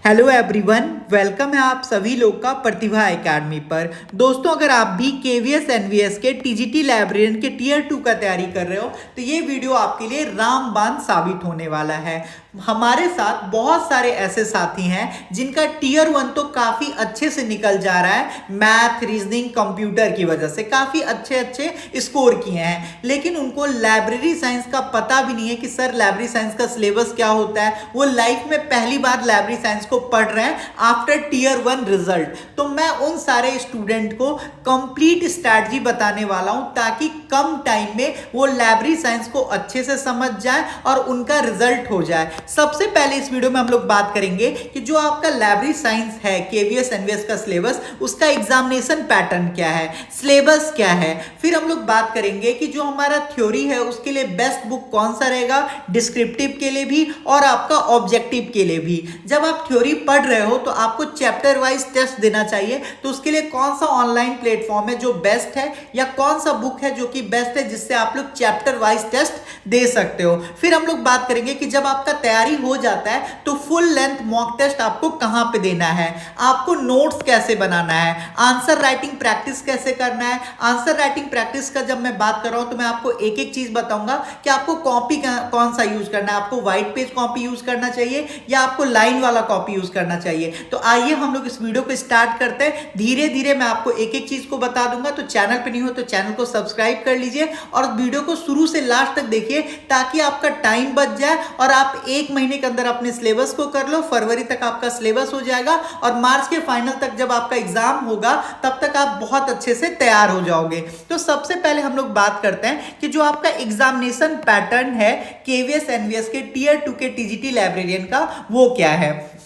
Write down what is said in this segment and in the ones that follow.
Hello everyone, welcome है आप सभी लोग का प्रतिभा एकेडमी पर। दोस्तों, अगर आप भी केवीएस एनवीएस के टीजीटी लाइब्रेरियन के टीयर 2 का तैयारी कर रहे हो तो ये वीडियो आपके लिए रामबाण साबित होने वाला है। हमारे साथ बहुत सारे ऐसे साथी हैं जिनका टीयर 1 तो काफ़ी अच्छे से निकल जा रहा है, मैथ, रीजनिंग, कंप्यूटर की वजह से काफ़ी अच्छे अच्छे स्कोर किए हैं, लेकिन उनको लाइब्रेरी साइंस का पता भी नहीं है कि सर लाइब्रेरी साइंस का सिलेबस क्या होता है। वो लाइफ में पहली बार लाइब्रेरी साइंस को पढ़ रहे हैं आफ्टर टीयर 1 रिजल्ट। तो मैं उन सारे स्टूडेंट को कंप्लीट स्ट्रैटेजी बताने वाला हूं ताकि कम टाइम में वो लाइब्रेरी साइंस को अच्छे से समझ जाए और उनका रिजल्ट हो जाए। सबसे पहले इस वीडियो में हम लोग बात करेंगे कि जो आपका लाइब्रेरी साइंस है केवीएस एनवीएस का सिलेबस, उसका एग्जामिनेशन पैटर्न क्या है, सिलेबस क्या है। फिर हम लोग बात करेंगे कि जो हमारा थ्योरी है उसके लिए बेस्ट बुक कौन सा रहेगा, डिस्क्रिप्टिव के लिए भी और आपका ऑब्जेक्टिव के लिए भी। जब आप थ्योरी पढ़ रहे हो तो आपको चैप्टर वाइज टेस्ट देना चाहिए, तो उसके लिए कौन सा ऑनलाइन प्लेटफॉर्म है जो बेस्ट है या कौन सा बुक है जो कि बेस्ट है जिससे आप लोग चैप्टर वाइज टेस्ट दे सकते हो। फिर हम लोग बात करेंगे कि जब आपका तैयारी हो जाता है तो फुल लेंथ मॉक टेस्ट आपको कहां पे देना है, आपको नोट्स कैसे बनाना है, आंसर राइटिंग प्रैक्टिस कैसे करना है। आंसर राइटिंग प्रैक्टिस का जब मैं बात कर रहा हूं तो मैं आपको एक एक चीज बताऊंगा कि आपको कॉपी कौन सा यूज करना है, आपको व्हाइट पेज कॉपी यूज करना चाहिए या आपको लाइन वाला कॉपी यूज करना चाहिए। तो आइए हम लोग इस वीडियो को स्टार्ट करते हैं। धीरे धीरे मैं आपको एक एक चीज को बता दूंगा, तो चैनल पे नहीं हो तो चैनल को सब्सक्राइब कर लीजिए और वीडियो को शुरू से लास्ट तक देखिए ताकि आपका टाइम बच जाए और आप एक महीने के अंदर अपने सिलेबस को कर लो। फरवरी तक आपका सिलेबस हो जाएगा और मार्च के फाइनल तक जब आपका एग्जाम होगा तब तक आप बहुत अच्छे से तैयार हो जाओगे। तो सबसे पहले हम लोग बात करते हैं कि जो आपका एग्जामिनेशन पैटर्न है केवीएस एनवीएस के टीयर 2 के टीजीटी लाइब्रेरियन का वो क्या है।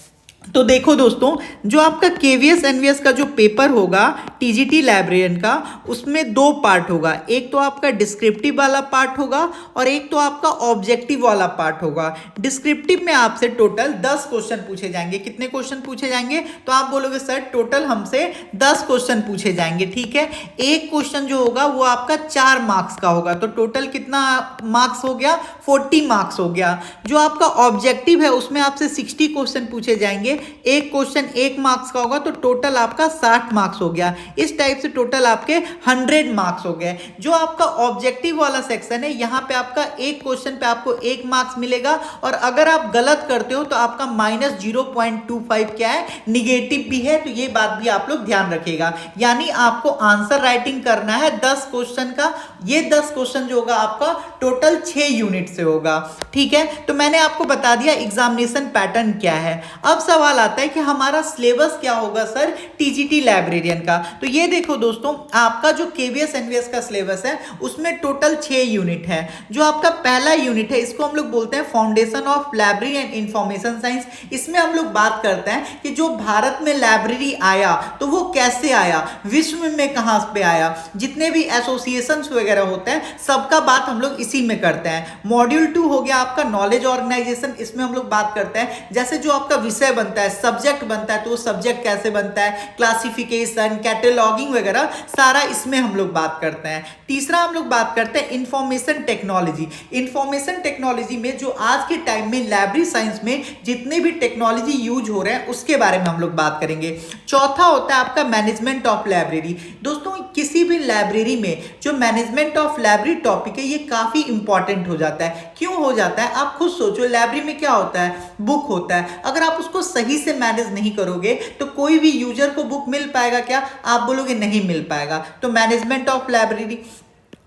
तो देखो दोस्तों, जो आपका केवीएस एनवीएस का जो पेपर होगा टीजीटी लाइब्रेरियन का, उसमें दो पार्ट होगा। एक तो आपका डिस्क्रिप्टिव वाला पार्ट होगा और एक तो आपका ऑब्जेक्टिव वाला पार्ट होगा। डिस्क्रिप्टिव में आपसे टोटल 10 क्वेश्चन पूछे जाएंगे। कितने क्वेश्चन पूछे जाएंगे? तो आप बोलोगे सर टोटल हमसे 10 क्वेश्चन पूछे जाएंगे। ठीक है, एक क्वेश्चन जो होगा वो आपका 4 मार्क्स का होगा, तो टोटल कितना मार्क्स हो गया? 40 मार्क्स हो गया। जो आपका ऑब्जेक्टिव है उसमें आपसे 60 क्वेश्चन पूछे जाएंगे। एक क्वेश्चन 1 मार्क्स का होगा, तो टोटल आपका 60 मार्क्स हो गया। इस टाइप से टोटल आपके 100 मार्क्स हो गए। जो आपका ऑब्जेक्टिव वाला सेक्शन है, यहां पे आपका एक क्वेश्चन पे आपको 1 मार्क्स मिलेगा और अगर आप गलत करते हो तो आपका -0.25 क्या है, निगेटिव भी है। तो ये बात भी आप लोग ध्यान रखिएगा। यानी आपको आंसर राइटिंग करना है 10 क्वेश्चन का। ये 10 क्वेश्चन जो होगा आपका टोटल 6 यूनिट से होगा। ठीक है, तो मैंने आपको बता दिया एग्जामिनेशन पैटर्न क्या है। अब सवाल आता है कि हमारा सिलेबस क्या होगा सर टीजीटी लाइब्रेरियन का। तो ये देखो दोस्तों, आपका जो केवीएस एनवीएस का सिलेबस है उसमें टोटल 6 यूनिट है। जो आपका पहला यूनिट है इसको हम लोग बोलते हैं foundation of library and information science. इसमें हम लोग बात करते हैं कि जो भारत में लाइब्रेरी आया तो वो कैसे आया, विश्व में कहां पे आया, जितने भी एसोसिएशन वगैरह होते हैं सबका बात हम लोग इसी में करते हैं। मॉड्यूल 2 हो गया आपका नॉलेज ऑर्गेनाइजेशन। इसमें हम लोग बात करते हैं जैसे जो आपका विषय बनता है, सब्जेक्ट बनता है, तो वो सब्जेक्ट कैसे बनता है, क्लासिफिकेशन, कैटलॉगिंग वगैरह सारा इसमें हम लोग बात करते हैं। तीसरा हम लोग बात करते हैं इंफॉर्मेशन टेक्नोलॉजी। इंफॉर्मेशन टेक्नोलॉजी में जो आज के टाइम में लाइब्रेरी साइंस में जितने भी टेक्नोलॉजी यूज हो रहे हैं उसके बारे में हम लोग बात करेंगे। चौथा होता है आपका मैनेजमेंट ऑफ लाइब्रेरी। दोस्तों, किसी भी लाइब्रेरी में जो मैनेजमेंट ऑफ लाइब्रेरी टॉपिक है ये काफी इंपॉर्टेंट हो जाता है। क्यों हो जाता है? आप खुद सोचो, लाइब्रेरी में क्या होता है? बुक होता है। अगर आप उसको सही से मैनेज नहीं करोगे तो कोई भी यूजर को बुक मिल पाएगा क्या? आप बोलोगे नहीं मिल पाएगा। तो मैनेजमेंट ऑफ लाइब्रेरी।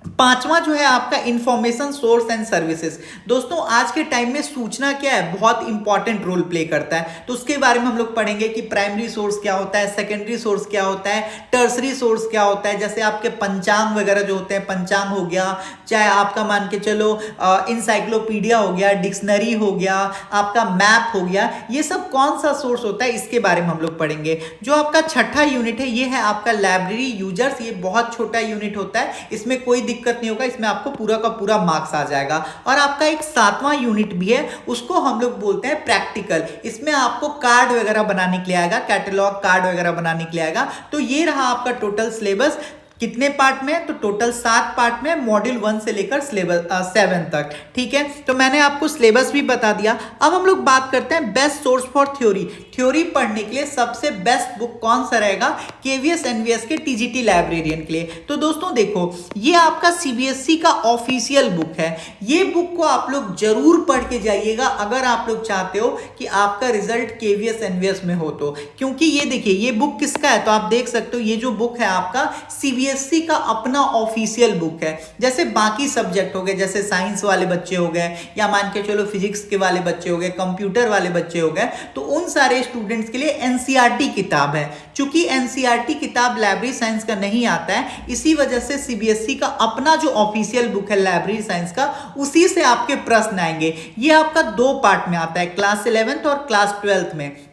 पांचवा जो है आपका इंफॉर्मेशन सोर्स एंड सर्विसेज। दोस्तों, आज के टाइम में सूचना क्या है, बहुत इंपॉर्टेंट रोल प्ले करता है। तो उसके बारे में हम लोग पढ़ेंगे कि प्राइमरी सोर्स क्या होता है, सेकेंडरी सोर्स क्या होता है, टर्सरी सोर्स क्या होता है। जैसे आपके पंचांग वगैरह जो होते हैं, पंचांग हो गया, चाहे आपका मान के चलो इंसाइक्लोपीडिया हो गया, डिक्शनरी हो गया, आपका मैप हो गया, ये सब कौन सा सोर्स होता है इसके बारे में हम लोग पढ़ेंगे। जो आपका छठा यूनिट है ये है आपका लाइब्रेरी यूजर्स। ये बहुत छोटा यूनिट होता है, इसमें कोई दिक्कत नहीं होगा, इसमें आपको पूरा का पूरा मार्क्स आ जाएगा। और आपका एक 7वां यूनिट भी है, उसको हम लोग बोलते हैं प्रैक्टिकल। इसमें आपको कार्ड वगैरह बनाने के लिए आएगा, कैटलॉग कार्ड वगैरह बनाने के लिए आएगा। तो ये रहा आपका टोटल सिलेबस। कितने पार्ट में? तो टोटल 7 पार्ट में, मॉड्यूल 1 से लेकर सिलेबस 7 तक। ठीक है, तो मैंने आपको सिलेबस भी बता दिया। अब हम लोग बात करते हैं best source for theory. Theory पढ़ने के लिए सबसे बेस्ट बुक कौन सा रहेगा? केवीएस एनवीएस के टीजीटी लाइब्रेरियन के लिए। तो दोस्तों देखो, ये आपका सीबीएसई का ऑफिशियल बुक है। ये बुक को आप लोग जरूर पढ़ के जाइएगा अगर आप लोग चाहते हो कि आपका रिजल्ट केवीएस एनवीएस में हो तो। क्योंकि ये देखिए, ये बुक किसका है? तो आप देख सकते हो, ये जो बुक है आपका सीबीएसई का अपना ऑफिशियल बुक है। जैसे बाकी सब्जेक्ट हो गए, जैसे साइंस वाले बच्चे हो गए, या मान के चलो फिजिक्स के वाले बच्चे हो गए, कंप्यूटर वाले बच्चे हो गए, तो उन सारे स्टूडेंट्स के लिए एनसीईआरटी किताब है। चूंकि एनसीईआरटी किताब लाइब्रेरी साइंस का नहीं आता है, इसी वजह से सीबीएसई का अपना जो ऑफिशियल बुक है लाइब्रेरी साइंस का, उसी से आपके प्रश्न आएंगे। ये आपका 2 पार्ट में आता है, क्लास 11th और क्लास 12th में।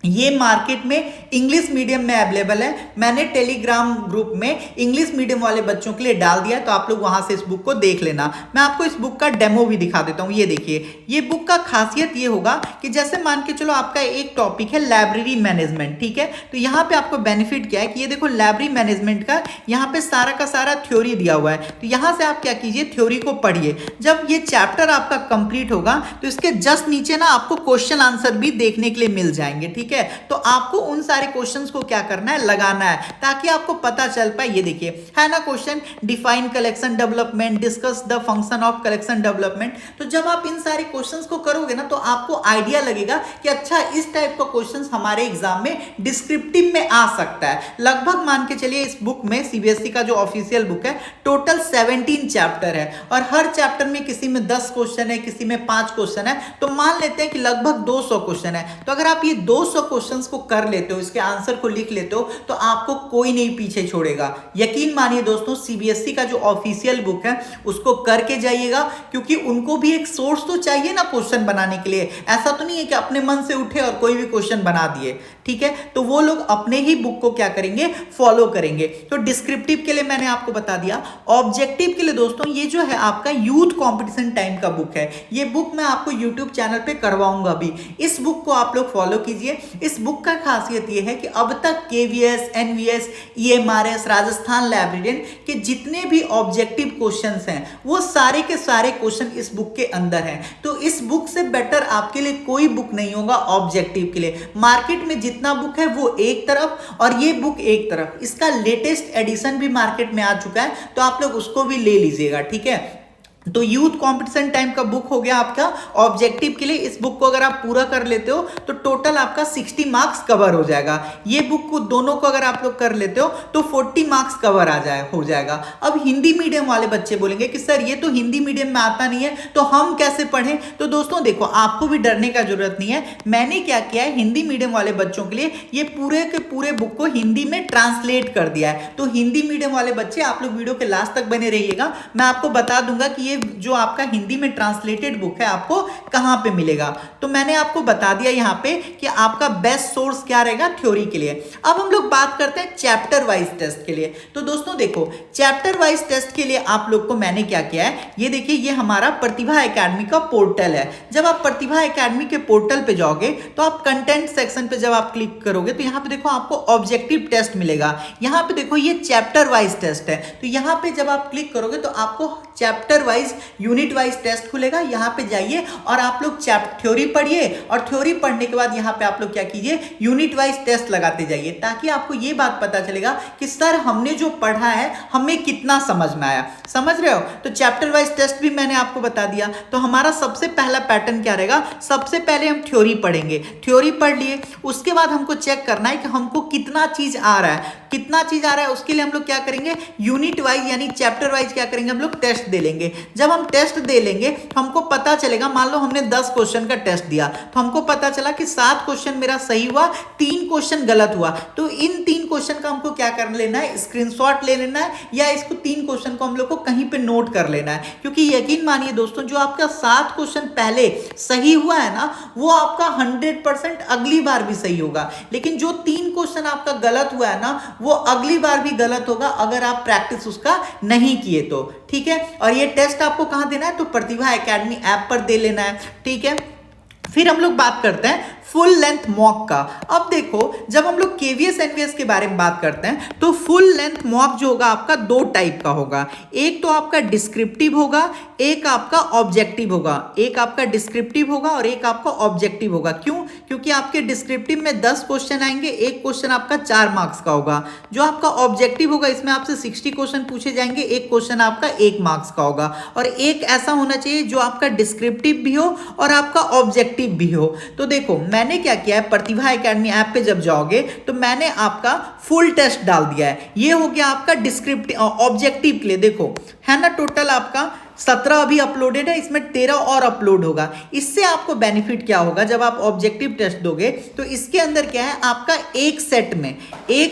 ये मार्केट में इंग्लिश मीडियम में अवेलेबल है। मैंने टेलीग्राम ग्रुप में इंग्लिश मीडियम वाले बच्चों के लिए डाल दिया है, तो आप लोग वहां से इस बुक को देख लेना। मैं आपको इस बुक का डेमो भी दिखा देता हूं। ये देखिए, ये बुक का खासियत ये होगा कि जैसे मान के चलो आपका एक टॉपिक है लाइब्रेरी मैनेजमेंट, ठीक है, तो यहाँ पे आपको बेनिफिट क्या है कि ये देखो लाइब्रेरी मैनेजमेंट का यहाँ पे सारा का सारा थ्योरी दिया हुआ है। तो यहाँ से आप क्या कीजिए, थ्योरी को पढ़िए। जब ये चैप्टर आपका कंप्लीट होगा तो इसके जस्ट नीचे ना आपको क्वेश्चन आंसर भी देखने के लिए मिल जाएंगे। ठीक है, तो आपको उन सारे क्वेश्चंस को क्या करना है, लगाना है, ताकि आपको पता चल पाए। ये देखिए है ना question, define collection development, discuss the function of collection development. तो जब आप इन सारे क्वेश्चंस को करोगे ना, तो आपको आइडिया लगेगा कि अच्छा, इस टाइप का क्वेश्चंस हमारे एग्जाम में डिस्क्रिप्टिव में आ सकता है। लगभग मान के चलिए इस बुक में, सीबीएसई का जो ऑफिशियल बुक है, टोटल 17 चैप्टर है, और हर चैप्टर में किसी में 10 क्वेश्चन है, किसी में 5 क्वेश्चन है, तो मान लेते हैं कि लगभग 200 क्वेश्चन है। तो अगर आप ये 200 क्वेश्चंस को कर लेते हो, इसके आंसर को लिख लेते हो, तो आपको कोई नहीं पीछे छोड़ेगा। यकीन मानिए दोस्तों, सीबीएसई का जो ऑफिशियल बुक है उसको करके जाइएगा, क्योंकि उनको भी एक सोर्स तो चाहिए ना क्वेश्चन बनाने के लिए। ऐसा तो नहीं है कि अपने मन से उठे और कोई भी क्वेश्चन बना दिए। ठीक है, तो वो लोग अपने ही बुक को क्या करेंगे, फॉलो करेंगे। तो डिस्क्रिप्टिव के लिए मैंने आपको बता दिया। ऑब्जेक्टिव के लिए दोस्तों, ये जो है आपका यूथ कंपटीशन टाइम का बुक है। ये बुक मैं आपको यूट्यूब चैनल पे करवाऊंगा भी। इस बुक को आप लोग फॉलो कीजिए। इस बुक का खासियत ये है कि अब तक KVS, NVS, EMRS, Rajasthan librarian के जितने भी ऑब्जेक्टिव क्वेश्चंस हैं, वो सारे के सारे क्वेश्चन इस बुक के अंदर हैं। तो इस बुक से बेटर आपके लिए कोई बुक नहीं होगा ऑब्जेक्टिव के लिए। मार्केट में जितना बुक है वो एक तरफ और ये बुक एक तरफ। इसका लेटेस्ट एडिशन भी मार्केट में आ चुका है, तो आप लोग उसको भी ले लीजिएगा। ठीक है, तो यूथ कंपटीशन टाइम का बुक हो गया आपका ऑब्जेक्टिव के लिए। इस बुक को अगर आप पूरा कर लेते हो तो टोटल आपका 60 मार्क्स कवर हो जाएगा। ये बुक को दोनों को अगर आप लोग कर लेते हो तो 40 मार्क्स कवर हो जाएगा। अब हिंदी मीडियम वाले बच्चे बोलेंगे कि सर ये तो हिंदी मीडियम में आता नहीं है, तो हम कैसे पढ़ें? तो दोस्तों देखो, आपको भी डरने का जरूरत नहीं है। मैंने क्या किया है, हिंदी मीडियम वाले बच्चों के लिए ये पूरे के पूरे बुक को हिंदी में ट्रांसलेट कर दिया है। तो हिंदी मीडियम वाले बच्चे, आप लोग वीडियो के लास्ट तक बने रहिएगा। मैं आपको बता दूंगा कि जो आपका हिंदी में ट्रांसलेटेड बुक है आपको कहां पे मिलेगा। तो मैंने आपको बता दिया यहां पे कि आपका बेस्ट सोर्स क्या रहेगा थ्योरी के लिए। अब हम लोग बात करते हैं चैप्टर वाइज टेस्ट के लिए। तो दोस्तों देखो, चैप्टर वाइज टेस्ट के लिए आप लोग को मैंने क्या किया है, ये देखिए, ये हमारा प्रतिभा एकेडमी का पोर्टल है। जब आप प्रतिभा एकेडमी के पोर्टल पे जाओगे तो आप कंटेंट सेक्शन पे जब आप क्लिक करोगे तो यहां पे देखो आपको ऑब्जेक्टिव टेस्ट मिलेगा। यहां पे देखो ये चैप्टर वाइज टेस्ट है। तो यहां पे जब आप क्लिक करोगे तो आपको chapter wise, unit wise test खुलेगा। यहां पे जाइए और आप लोग थ्योरी पढ़िए, और थ्योरी पढ़ने के बाद यहां पे आप लोग क्या कीजिए, यूनिट वाइज टेस्ट लगाते जाइए, ताकि आपको ये बात पता चलेगा कि सर हमने जो पढ़ा है हमें कितना समझ में आया। समझ रहे हो? तो चैप्टर वाइज टेस्ट भी मैंने आपको बता दिया। तो हमारा सबसे पहला पैटर्न क्या रहेगा, सबसे पहले हम थ्योरी पढ़ेंगे। थ्योरी पढ़ लिए, उसके बाद हमको चेक करना है कि हमको कितना चीज आ रहा है। कितना चीज आ रहा है उसके लिए हम लोग क्या करेंगे, यूनिट वाइज यानी चैप्टर वाइज क्या करेंगे, हम लोग टेस्ट दे लेंगे। जब हम टेस्ट दे लेंगे तो हमको पता चलेगा, मान लो हमने 10 क्वेश्चन का टेस्ट दिया, तो हमको पता चला कि 7 क्वेश्चन मेरा सही हुआ, 3 क्वेश्चन गलत हुआ। तो इन 3 क्वेश्चन का हमको क्या कर लेना है, स्क्रीनशॉट ले लेना है, या इसको 3 क्वेश्चन को हम लोग को कहीं पे नोट कर लेना है। क्योंकि यकीन मानिए दोस्तों, जो आपका 7 क्वेश्चन पहले सही हुआ है ना, वो आपका 100% अगली बार भी सही होगा। लेकिन जो 3 क्वेश्चन आपका गलत हुआ है ना, वो अगली बार भी गलत होगा अगर आप प्रैक्टिस उसका नहीं किए तो। ठीक है, और ये टेस्ट आपको कहां देना है, तो प्रतिभा एकेडमी ऐप पर दे लेना है। ठीक है, फिर हम लोग बात करते हैं फुल लेंथ मॉक का। अब देखो, जब हम लोग केवीएस एनवीएस के बारे में बात करते हैं तो फुल लेंथ मॉक जो होगा आपका दो टाइप का होगा। एक तो आपका डिस्क्रिप्टिव होगा, एक आपका ऑब्जेक्टिव होगा। एक आपका डिस्क्रिप्टिव होगा और एक आपका ऑब्जेक्टिव होगा। क्यों? क्योंकि आपके डिस्क्रिप्टिव में 10 क्वेश्चन आएंगे, एक क्वेश्चन आपका 4 मार्क्स का होगा। जो आपका ऑब्जेक्टिव होगा इसमें आपसे 60 क्वेश्चन पूछे जाएंगे, एक क्वेश्चन आपका 1 मार्क्स का होगा। और एक ऐसा होना चाहिए जो आपका डिस्क्रिप्टिव भी हो और आपका ऑब्जेक्टिव भी हो। तो देखो, मैंने क्या किया है, प्रतिभा एकेडमी ऐप पे जब जाओगे तो मैंने आपका फुल टेस्ट डाल दिया है। ये हो गया आपका डिस्क्रिप्टिव ऑब्जेक्टिव के लिए। देखो है ना, टोटल आपका 17 अभी अपलोडेड है, इसमें 13 और अपलोड होगा। इससे आपको बेनिफिट क्या होगा, जब आप ऑब्जेक्टिव टेस्ट दोगे तो इसके अंदर क्या है, आपका एक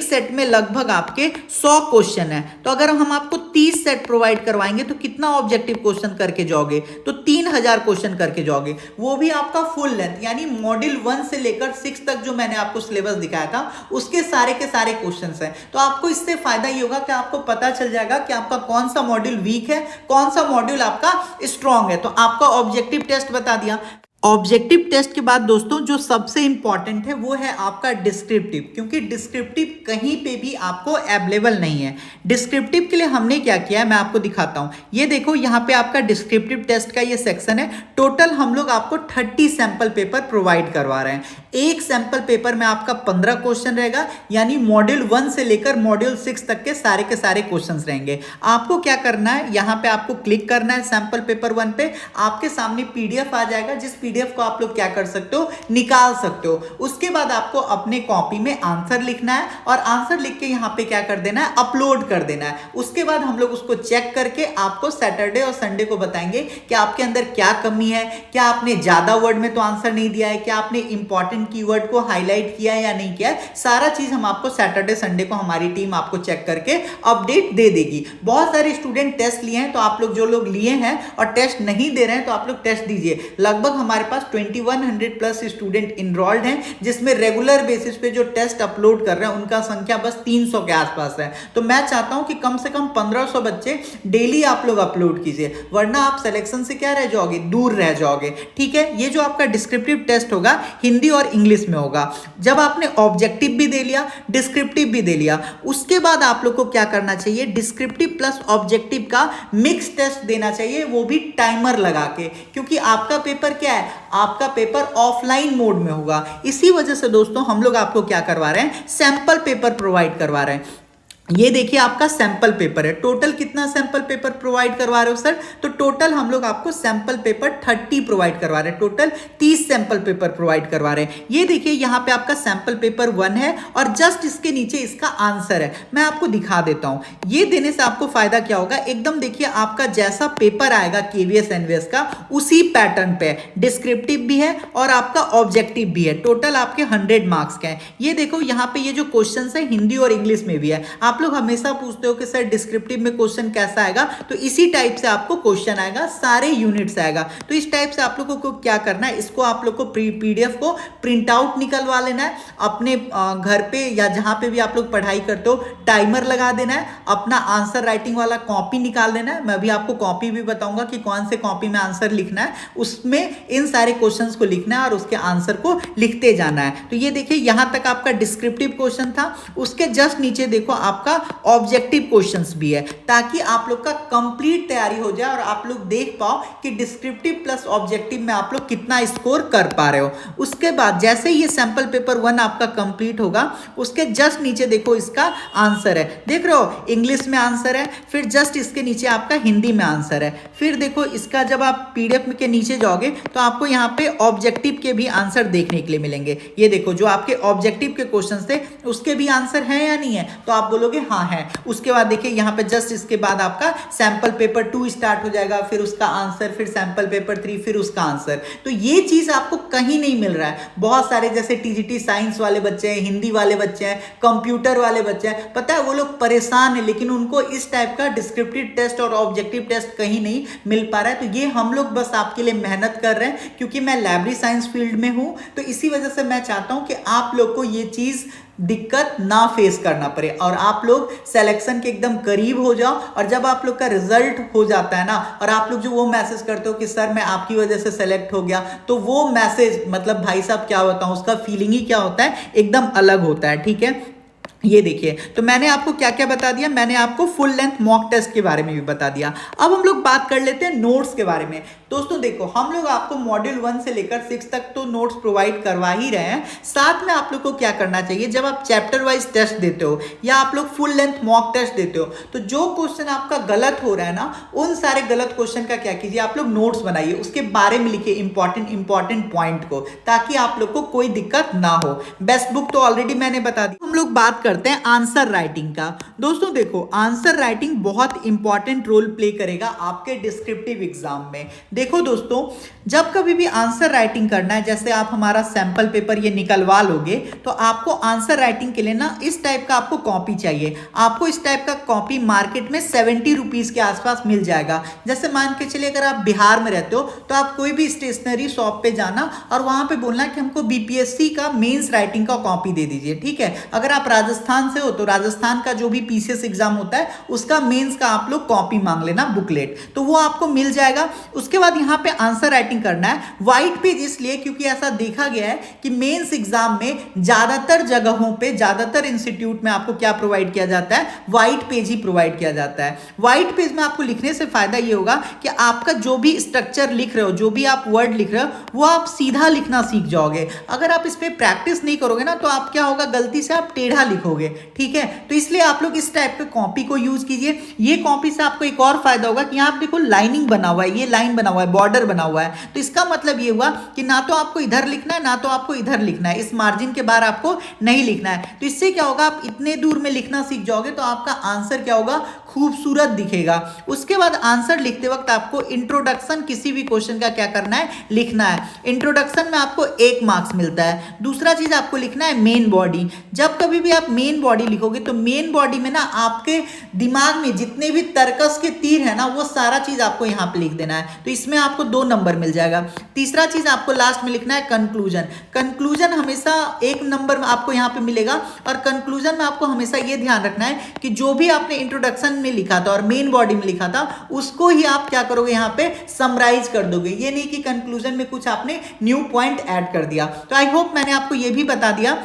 सेट में लगभग आपके 100 क्वेश्चन है। तो अगर हम आपको 30 सेट प्रोवाइड करवाएंगे तो कितना ऑब्जेक्टिव क्वेश्चन करके जाओगे, तो 3000 क्वेश्चन करके जाओगे। वो भी आपका फुल लेंथ, यानी मॉड्यूल 1 से लेकर 6 तक जो मैंने आपको सिलेबस दिखाया था उसके सारे के सारे क्वेश्चन हैं। तो आपको इससे फायदा ये होगा कि आपको पता चल जाएगा कि आपका कौन सा मॉड्यूल वीक है, कौन सा मॉड्यूल आपका स्ट्रॉन्ग है। तो आपका ऑब्जेक्टिव टेस्ट बता दिया। ऑब्जेक्टिव टेस्ट के बाद दोस्तों जो सबसे इंपॉर्टेंट है वो है आपका डिस्क्रिप्टिव, क्योंकि डिस्क्रिप्टिव कहीं पे भी आपको अवेलेबल नहीं है। डिस्क्रिप्टिव के लिए हमने क्या किया है मैं आपको दिखाता हूं। ये देखो, यहाँ पे आपका डिस्क्रिप्टिव टेस्ट का ये सेक्शन है। टोटल हम लोग आपको 30 सैंपल पेपर प्रोवाइड करवा रहे हैं। एक सैंपल पेपर में आपका 15 क्वेश्चन रहेगा, यानी मॉड्यूल 1 से लेकर मॉड्यूल 6 तक के सारे क्वेश्चन रहेंगे। आपको क्या करना है, यहाँ पे आपको क्लिक करना है सैंपल पेपर 1 पे। आपके सामने पीडीएफ आ जाएगा, जिस पीडीएफ को आप लोग क्या कर सकते हो, निकाल सकते हो। उसके बाद आपको अपने कॉपी में आंसर लिखना है और आंसर लिख के यहाँ पे क्या कर देना है, अपलोड कर देना है। उसके बाद हम लोग उसको चेक करके आपको सैटरडे और संडे को बताएंगे कि आपके अंदर क्या कमी है, क्या आपने ज्यादा वर्ड में तो आंसर नहीं दिया है, क्या आपने इंपॉर्टेंट कीवर्ड को हाईलाइट किया है या नहीं किया है। सारा चीज हम आपको सैटरडे संडे को हमारी टीम आपको चेक करके अपडेट दे देगी। बहुत सारे स्टूडेंट टेस्ट लिए हैं, तो आप लोग जो लोग लिए हैं और टेस्ट नहीं दे रहे हैं तो आप लोग टेस्ट दीजिए। लगभग हमारे पास 2100 प्लस स्टूडेंट इनरोल्ड हैं, जिसमें रेगुलर बेसिस पे जो टेस्ट अपलोड कर रहे हैं उनका संख्या बस 300 के आसपास है। तो मैं चाहता हूं कि कम से कम 1500 बच्चे डेली आप लोग अपलोड कीजिए, वरना आप सिलेक्शन से क्या रह जाओगे, दूर रह जाओगे। ठीक है, ये जो आपका डिस्क्रिप्टिव टेस्ट होगा हिंदी और इंग्लिश में होगा। जब आपने ऑब्जेक्टिव भी दे लिया, डिस्क्रिप्टिव भी दे लिया, उसके बाद आप लोग को क्या करना चाहिए, डिस्क्रिप्टिव प्लस ऑब्जेक्टिव का मिक्स टेस्ट देना चाहिए, वो भी टाइमर लगा के, क्योंकि आपका पेपर क्या है, आपका पेपर ऑफलाइन मोड में होगा। इसी वजह से दोस्तों हम लोग आपको क्या करवा रहे हैं, सैंपल पेपर प्रोवाइड करवा रहे हैं। ये देखिए आपका सैंपल पेपर है। टोटल कितना सैंपल पेपर प्रोवाइड करवा रहे हो सर, तो टोटल हम लोग आपको सैंपल पेपर 30 प्रोवाइड करवा रहे हैं। टोटल 30 सैंपल पेपर प्रोवाइड करवा रहे हैं। ये देखिए यहाँ पे आपका सैंपल पेपर 1 है और जस्ट इसके नीचे इसका आंसर है। मैं आपको दिखा देता हूँ। ये देने से आपको फायदा क्या होगा, एकदम देखिए आपका जैसा पेपर आएगा केवीएस एनवीएस का उसी पैटर्न पे डिस्क्रिप्टिव भी है और आपका ऑब्जेक्टिव भी है। टोटल आपके 100 मार्क्स के हैं। ये देखो यहाँ पे ये जो क्वेश्चन है हिंदी और इंग्लिश में भी है। आप लोग हमेशा पूछते हो कि सर डिस्क्रिप्टिव में क्वेश्चन कैसा आएगा, तो इसी टाइप से आपको क्वेश्चन आएगा, सारे यूनिट्स आएगा। तो इस टाइप से आप लोगों को क्या करना है, इसको आप लोग को पीडीएफ को प्रिंट आउट निकलवा लेना है, अपने घर पे या जहां पे भी आप लोग पढ़ाई करते हो टाइमर लगा देना है, अपना आंसर राइटिंग वाला कॉपी निकाल लेना है। मैं अभी आपको कॉपी भी बताऊंगा कि कौन से कॉपी में आंसर लिखना है, उसमें इन सारे क्वेश्चंस को लिखना है और उसके आंसर को लिखते जाना है। तो ये देखिए यहां तक आपका डिस्क्रिप्टिव क्वेश्चन था, उसके जस्ट नीचे देखो आपका ऑब्जेक्टिव क्वेश्चंस भी है, ताकि आप लोग का कंप्लीट तैयारी हो जाए और आप लोग देख पाओ कि डिस्क्रिप्टिव प्लस ऑब्जेक्टिव में आप लोग कितना स्कोर कर पा रहे हो। उसके बाद जैसे ये सैंपल पेपर 1 आपका कंप्लीट होगा, उसके जस्ट नीचे देखो इसका आंसर है, देख रहे हो इंग्लिश में आंसर है, फिर जस्ट इसके नीचे आपका हिंदी में आंसर है। फिर देखो इसका जब आप पीडीएफ के नीचे जाओगे तो आपको यहाँ पे ऑब्जेक्टिव के भी आंसर देखने के लिए मिलेंगे। ये देखो जो आपके ऑब्जेक्टिव के क्वेश्चन थे उसके भी आंसर है या नहीं है, तो आप बोलोगे हाँ है। उसके बाद देखिए यहाँ पे जस्ट इसके बाद आपका सैंपल पेपर 2 स्टार्ट हो जाएगा, फिर उसका आंसर, फिर सैंपल पेपर 3, फिर उसका आंसर। तो ये चीज आपको कहीं नहीं मिल रहा है। बहुत सारे जैसे टीजीटी साइंस वाले बच्चे हैं, हिंदी वाले बच्चे हैं, कंप्यूटर वाले बच्चे हैं, पता है वो लोग परेशान है, लेकिन उनको इस टाइप का डिस्क्रिप्टिव टेस्ट और ऑब्जेक्टिव टेस्ट कहीं नहीं मिल पा रहा है। तो ये हम लोग बस आपके लिए मेहनत कर रहे हैं, क्योंकि मैं लाइब्रेरी साइंस फील्ड में हूं, तो इसी वजह से मैं चाहता हूं कि आप लोग को ये चीज दिक्कत ना फेस करना पड़े और आप लोग सिलेक्शन के एकदम करीब हो जाओ। और जब आप लोग का रिजल्ट हो जाता है ना और आप लोग जो वो मैसेज करते हो कि सर मैं आपकी वजह से सेलेक्ट हो गया, तो वो मैसेज मतलब भाई साहब क्या बताऊं, उसका फीलिंग ही क्या होता है, एकदम अलग होता है। ठीक है, ये देखिए, तो मैंने आपको क्या क्या बता दिया, मैंने आपको फुल लेंथ मॉक टेस्ट के बारे में भी बता दिया। अब हम लोग बात कर लेते हैं नोट्स के बारे में। दोस्तों देखो, हम लोग आपको मॉड्यूल 1 से लेकर 6 तक तो नोट्स प्रोवाइड करवा ही रहे हैं। साथ में आप लोग को क्या करना चाहिए, जब आप चैप्टर वाइज टेस्ट देते हो या आप लोग फुल लेंथ मॉक टेस्ट देते हो, तो जो क्वेश्चन आपका गलत हो रहा है ना, उन सारे गलत क्वेश्चन का क्या कीजिए, आप लोग नोट्स बनाइए, उसके बारे में लिखिए इंपॉर्टेंट पॉइंट को, ताकि आप लोग को कोई दिक्कत ना हो। बेस्ट बुक तो ऑलरेडी मैंने बता दी। हम लोग बात करते हैं आंसर राइटिंग का। दोस्तों देखो, आंसर राइटिंग बहुत इंपॉर्टेंट रोल प्ले करेगा आपके डिस्क्रिप्टिव एग्जाम में। देखो दोस्तों, जब कभी भी आंसर राइटिंग करना है, जैसे आप हमारा सैंपल पेपर ये निकलवा लोगे, तो आपको आंसर राइटिंग के लिए ना इस टाइप का आपको कॉपी चाहिए। आपको इस टाइप का कॉपी मार्केट में 70 रुपीज़ के आसपास मिल जाएगा। जैसे मान के चलिए, अगर आप बिहार में रहते हो तो आप कोई भी स्टेशनरी शॉप पे जाना और वहां पे बोलना कि हमको बीपीएससी का मेंस राइटिंग का कॉपी दे दीजिए। ठीक है, अगर आप राजस्थान से हो तो राजस्थान का जो भी पीसीएस एग्जाम होता है उसका मेंस का आप लोग कॉपी मांग लेना, बुकलेट, तो वो आपको मिल जाएगा। उसके बाद यहाँ पे आंसर राइटिंग करना है व्हाइट पेज, इसलिए क्योंकि ऐसा देखा गया है कि मेंस एग्जाम में ज्यादातर जगहों पे, ज्यादातर इंस्टीट्यूट में आपको क्या प्रोवाइड किया जाता है, व्हाइट पेज ही प्रोवाइड किया जाता है। व्हाइट पेज में आपको लिखने से फायदा ये होगा कि आपका जो भी स्ट्रक्चर लिख रहे हो, जो भी आप वर्ड लिख रहे हो, वो आप सीधा लिखना सीख जाओगे। अगर आप इस पे प्रैक्टिस नहीं करोगे ना, तो आप क्या होगा, गलती से आप टेढ़ा लिखोगे। ठीक है, तो इसलिए आप लोग इस टाइप के कॉपी को यूज कीजिए। ये कॉपी से आपको एक और फायदा होगा कि यहाँ आप देखो लाइनिंग बना हुआ है, ये लाइन बना हुआ है, बॉर्डर बना हुआ है, तो इसका मतलब ये हुआ कि ना तो आपको इधर लिखना है ना तो आपको इधर लिखना है, इस मार्जिन के बाहर आपको नहीं लिखना है। तो इससे क्या होगा, आप इतने दूर में लिखना सीख जाओगे तो आपका आंसर क्या होगा, खूबसूरत दिखेगा। उसके बाद आंसर लिखते वक्त आपको इंट्रोडक्शन किसी भी क्वेश्चन का क्या करना है, लिखना है। इंट्रोडक्शन में आपको 1 मार्क्स मिलता है। दूसरा चीज आपको लिखना है मेन बॉडी। जब कभी भी आप मेन बॉडी लिखोगे तो मेन बॉडी में ना आपके दिमाग में जितने भी तर्कस के तीर है ना, वो सारा चीज आपको यहाँ पे लिख देना है, तो इसमें आपको 2 नंबर मिल जाएगा। तीसरा चीज आपको लास्ट में लिखना है कंक्लूजन। कंक्लूजन हमेशा 1 नंबर में आपको यहाँ पे मिलेगा। और कंक्लूजन में आपको हमेशा ये ध्यान रखना है कि जो भी आपने इंट्रोडक्शन में लिखा था और मेन बॉडी में लिखा था, उसको ही आप क्या करोगे, यहाँ पे समराइज कर दोगे। ये नहीं कि कंक्लूजन में कुछ आपने न्यू पॉइंट ऐड कर दिया। तो आई होप मैंने आपको ये भी बता दिया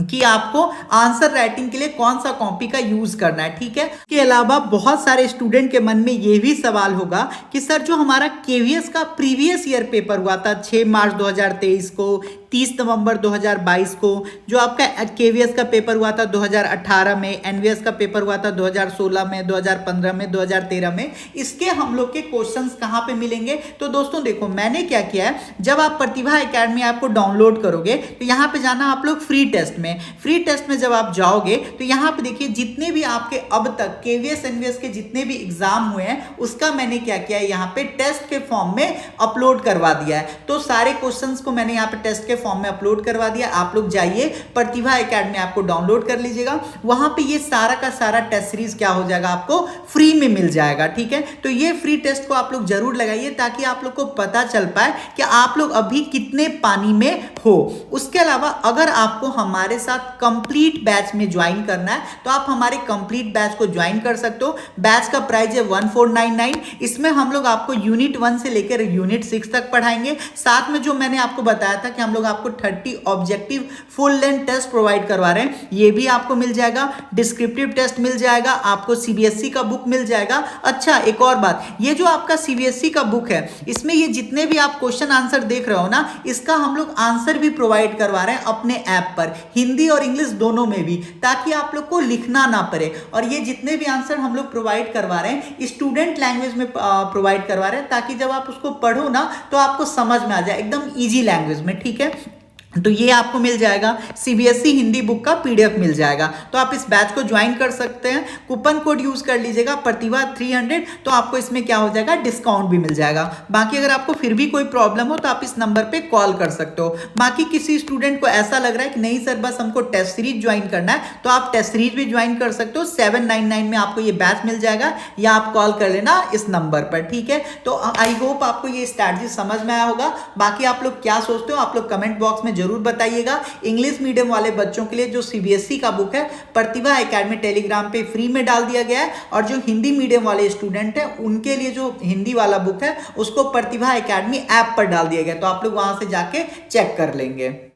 कि आपको आंसर राइटिंग के लिए कौन सा कॉपी का यूज करना है। ठीक है, इसके अलावा बहुत सारे स्टूडेंट के मन में ये भी सवाल होगा कि सर जो हमारा केवीएस का प्रीवियस ईयर पेपर हुआ था 6 मार्च 2023 को, 30 नवंबर 2022 को, जो आपका केवीएस का पेपर हुआ था 2018 में, एनवीएस का पेपर हुआ था 2016 में, 2015 में, 2013 में, इसके हम लोग के क्वेश्चंस कहाँ पे मिलेंगे। तो दोस्तों देखो, मैंने क्या किया है, जब आप प्रतिभा एकेडमी ऐप को डाउनलोड करोगे तो यहाँ पे जाना आप लोग फ्री टेस्ट में। फ्री टेस्ट में जब आप जाओगे तो यहाँ पे देखिए जितने भी आपके अब तक केवीएस एनवीएस के जितने भी एग्जाम हुए हैं, उसका मैंने क्या किया है, यहाँ पे टेस्ट के फॉर्म में अपलोड करवा दिया है। तो सारे क्वेश्चंस को मैंने यहाँ पे टेस्ट के फॉर्म में अपलोड करवा दिया। आप लोग जाइए प्रतिभा एकेडमी ऐप को डाउनलोड कर लीजिएगा, वहां पे ये सारा का सारा टेस्ट सीरीज क्या हो जाएगा, आपको फ्री में मिल जाएगा। ठीक है, तो ये फ्री टेस्ट को आप लोग जरूर लगाइए ताकि आप लोग को पता चल पाए कि आप लोग अभी कितने पानी में हो। उसके अलावा अगर आपको हमारे साथ कंप्लीट बैच में ज्वाइन करना है तो आप हमारे कंप्लीट बैच को ज्वाइन कर सकते हो। बैच का प्राइस है 1499। इसमें हम लोग आपको यूनिट 1 से लेकर यूनिट 6 तक पढ़ाएंगे। साथ में जो मैंने आपको बताया था कि हम लोग आपको 30 objective full length test provide करवा रहे हैं, ये भी आपको मिल जाएगा। डिस्क्रिप्टिव टेस्ट मिल जाएगा, आपको सीबीएसई का बुक मिल जाएगा। अच्छा, एक और बात, ये जो आपका सीबीएसई का बुक है, इसमें ये जितने भी आप क्वेश्चन आंसर देख रहे हो ना, इसका हम लोग आंसर भी प्रोवाइड करवा रहे हैं अपने ऐप पर, हिंदी और इंग्लिश दोनों में भी, ताकि आप लोग को लिखना ना पड़े। और ये जितने भी आंसर हम लोग प्रोवाइड करवा रहे हैं स्टूडेंट लैंग्वेज में प्रोवाइड करवा रहे हैं, ताकि जब आप उसको पढ़ो ना तो आपको समझ में आ जाए एकदम इजी लैंग्वेज में। ठीक है, तो ये आपको मिल जाएगा, सीबीएसई हिंदी बुक का पीडीएफ मिल जाएगा। तो आप इस बैच को ज्वाइन कर सकते हैं। कूपन कोड यूज कर लीजिएगा प्रतिभा 300, तो आपको इसमें क्या हो जाएगा, डिस्काउंट भी मिल जाएगा। बाकी अगर आपको फिर भी कोई प्रॉब्लम हो तो आप इस नंबर पे कॉल कर सकते हो। बाकी किसी स्टूडेंट को ऐसा लग रहा है कि नहीं सर बस हमको टेस्ट सीरीज ज्वाइन करना है, तो आप टेस्ट सीरीज भी ज्वाइन कर सकते हो। 799 में आपको ये बैच मिल जाएगा, या आप कॉल कर लेना इस नंबर पर। ठीक है, तो आई होप आपको ये स्ट्रैटेजी समझ में आया होगा। बाकी आप लोग क्या सोचते हो, आप लोग कमेंट बॉक्स में जरूर बताइएगा। इंग्लिश मीडियम वाले बच्चों के लिए जो सीबीएसई का बुक है प्रतिभा एकेडमी टेलीग्राम पे फ्री में डाल दिया गया है, और जो हिंदी मीडियम वाले स्टूडेंट हैं उनके लिए जो हिंदी वाला बुक है उसको प्रतिभा एकेडमी ऐप पर डाल दिया गया, तो आप लोग वहां से जाके चेक कर लेंगे।